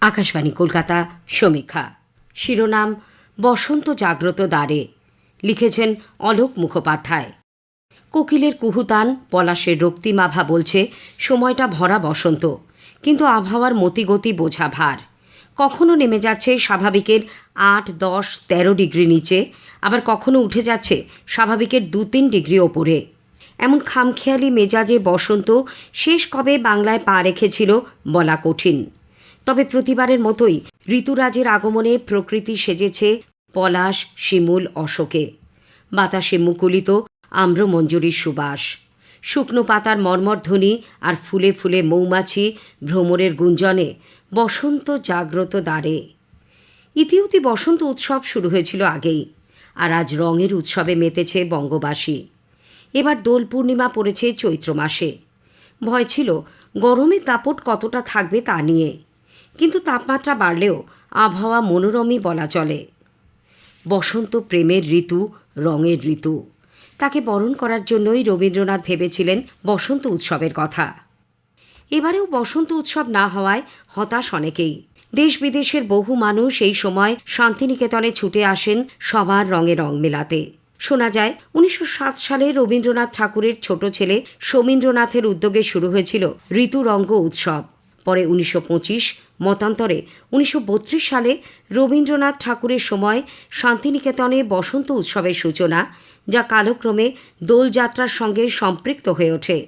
আকাশবাণী কলকাতা সমীক্ষা শিরোনাম বসন্ত জাগ্রত দ্বারে। লিখেছেন অলোক মুখোপাধ্যায়। কোকিলের কুহুতান, পলাশের রক্তিমাভা বলছে সময়টা ভরা বসন্ত, কিন্তু আবহাওয়ার মতিগতি বোঝা ভার। কখনো নেমে যাচ্ছে স্বাভাবিকের 8, 10, 13 ডিগ্রি নিচে, আবার কখনো উঠে যাচ্ছে স্বাভাবিকের 2-3 ডিগ্রি ওপরে। এমন খামখেয়ালি মেজাজে বসন্ত শেষ কবে বাংলায় পা রেখেছিল বলা কঠিন। তবে প্রতিবারের মতোই ঋতুরাজের আগমনে প্রকৃতি সেজেছে পলাশ, শিমুল, অশোকে। বাতাসে মুকুলিত আম্রমঞ্জুরির সুবাস, শুকনো পাতার মর্মরধ্বনি আর ফুলে ফুলে মৌমাছি ভ্রমরের গুঞ্জনে বসন্ত জাগ্রত দ্বারে। ইতিউতি বসন্ত উৎসব শুরু হয়েছিল আগেই, আর আজ রঙের উৎসবে মেতেছে বঙ্গবাসী। এবার দোল পূর্ণিমা পড়েছে চৈত্র মাসে। ভয় ছিল গরমের দাপট কতটা থাকবে তা নিয়ে, কিন্তু তাপমাত্রা বাড়লেও আবহাওয়া মনোরমই বলা চলে। বসন্ত প্রেমের ঋতু, রঙের ঋতু। তাকে বরণ করার জন্যই রবীন্দ্রনাথ ভেবেছিলেন বসন্ত উৎসবের কথা। এবারেও বসন্ত উৎসব না হওয়ায় হতাশ অনেকেই। দেশ বিদেশের বহু মানুষ এই সময় শান্তিনিকেতনে ছুটে আসেন সবার রঙে রং মেলাতে। শোনা যায় 1907 সালে রবীন্দ্রনাথ ঠাকুরের ছোট ছেলে সমীন্দ্রনাথের উদ্যোগে শুরু হয়েছিল ঋতুরঙ্গ উৎসব। পরে 1925, মতান্তরে 1932 সালে রবীন্দ্রনাথ ঠাকুরের সময় শান্তিনিকেতনে বসন্ত উৎসবের সূচনা, যা কালক্রমে দোলযাত্রার সঙ্গে সম্পৃক্ত হয়ে ওঠে।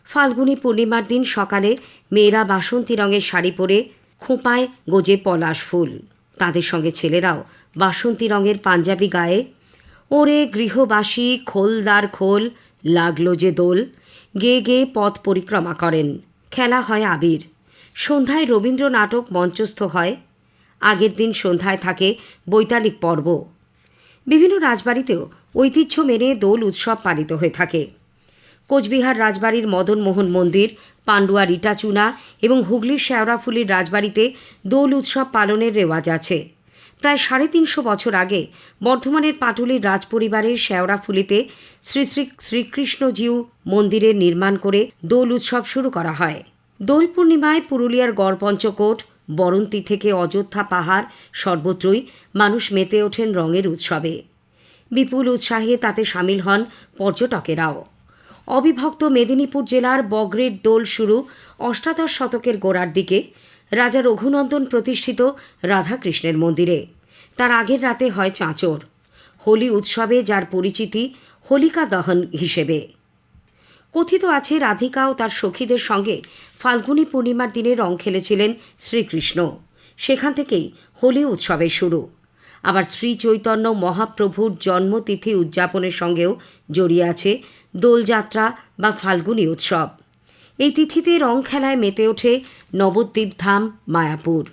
ফাল্গুনী পূর্ণিমার দিন সকালে মেয়েরা বাসন্তী রঙের শাড়ি পরে খোঁপায় গোজে পলাশ ফুল। তাদের সঙ্গে ছেলেরাও বাসন্তী রঙের পাঞ্জাবি গায়ে ওরে গৃহবাসী খোলদার খোল, লাগলো যে দোল গেয়ে গেয়ে পথ পরিক্রমা করেন। খেলা হয় আবির। সন্ধ্যায় রবীন্দ্র নাটক মঞ্চস্থ হয়। আগের দিন সন্ধ্যায় থাকে বৈতালিক পর্ব। বিভিন্ন রাজবাড়িতেও ঐতিহ্য মেনে দোল উৎসব পালিত হয়ে থাকে। কোচবিহার রাজবাড়ির মদনমোহন মন্দির, পান্ডুয়ার ইটাচুনা এবং হুগলির শেওড়াফুলির রাজবাড়িতে দোল উৎসব পালনের রেওয়াজ আছে। প্রায় 350 বছর আগে বর্ধমানের পাটুলির রাজপরিবারের শেওড়াফুলিতে শ্রী শ্রী শ্রীকৃষ্ণজিউ মন্দিরের নির্মাণ করে দোল উৎসব শুরু করা হয়। দোল পূর্ণিমায় পুরুলিয়ার গড়পঞ্চকোট, বরন্তি থেকে অযোধ্যা পাহাড় সর্বত্রই মানুষ মেতে ওঠেন রঙের উৎসবে। বিপুল উৎসাহে তাতে সামিল হন পর্যটকেরাও। অবিভক্ত মেদিনীপুর জেলার বগরের দোল শুরু অষ্টাদশ শতকের গোড়ার দিকে রাজা রঘুনন্দন প্রতিষ্ঠিত রাধাকৃষ্ণের মন্দিরে। তার আগের রাতে হয় চাঁচর। হোলি উৎসবে যার পরিচিতি হোলিকা দহন হিসেবে। কথিত আছে রাধিকা ও তার সখীদের সঙ্গে ফাল্গুনী পূর্ণিমার দিনে রং খেলেছিলেন শ্রীকৃষ্ণ। সেখান থেকেই হোলি উৎসবের শুরু। আবার শ্রী চৈতন্য মহাপ্রভুর জন্মতিথি উদযাপনের সঙ্গেও জড়িয়ে আছে দোলযাত্রা বা ফাল্গুনী উৎসব। এই তিথিতে রং খেলায় মেতে ওঠে নবদ্বীপ ধাম, মায়াপুর।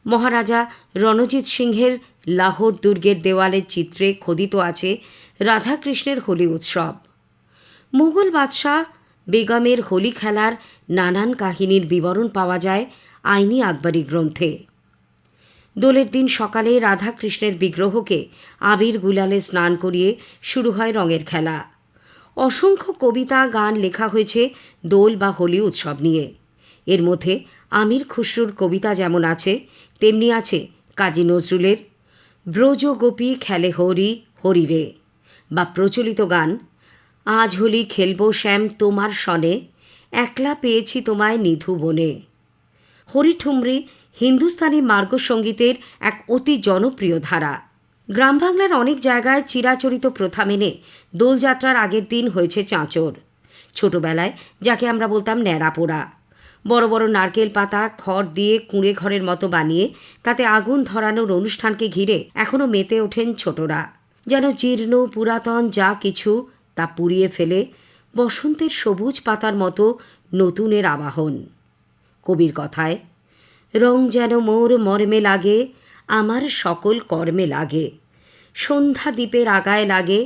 মহারাজা রণজিৎ সিংহের লাহোর দুর্গের দেওয়ালের চিত্রে খোদিত আছে রাধাকৃষ্ণের হোলি উৎসব। মুঘল বাদশাহ বেগমের হোলি খেলার নানান কাহিনীর বিবরণ পাওয়া যায় আইনি আকবরী গ্রন্থে। দোলের দিন সকালে রাধাকৃষ্ণের বিগ্রহকে আবির গুলালে স্নান করিয়ে শুরু হয় রঙের খেলা। অসংখ্য কবিতা, গান লেখা হয়েছে দোল বা হোলি উৎসব নিয়ে। এর মধ্যে আমির খুসরুর কবিতা যেমন আছে, তেমনি আছে কাজী নজরুলের ব্রজ গোপী খেলে হরি হরি রে, বা প্রচলিত গান আজ হোলি খেলবো শ্যাম তোমার সনে, একলা পেয়েছি তোমায় নিধু বনে। হরিঠুমরি হিন্দুস্তানি মার্গসঙ্গীতের এক অতি জনপ্রিয় ধারা। গ্রাম বাংলার অনেক জায়গায় চিরাচরিত প্রথা মেনে দোলযাত্রার আগের দিন হয়েছে চাঁচর। ছোটবেলায় যাকে আমরা বলতাম ন্যাড়া পোড়া। বড় বড় নারকেল পাতা খড় দিয়ে কুঁড়ে ঘরের মতো বানিয়ে তাতে আগুন ধরানোর অনুষ্ঠানকে ঘিরে এখনও মেতে ওঠেন ছোটরা। যেন জীর্ণ পুরাতন যা কিছু তা পুড়িয়ে ফেলে বসন্তের সবুজ পাতার মতো নতুনের আবাহন। কবির কথায়, রং যেন মোর মর্মে লাগে, আমার সকল কর্মে লাগে, সন্ধ্যা দ্বীপের আগায় লাগে,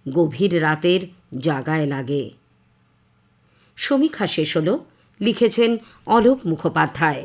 গভীর রাতের জাগায় লাগে। সমীক্ষা শেষ হল। লিখেছেন অলোক মুখোপাধ্যায়।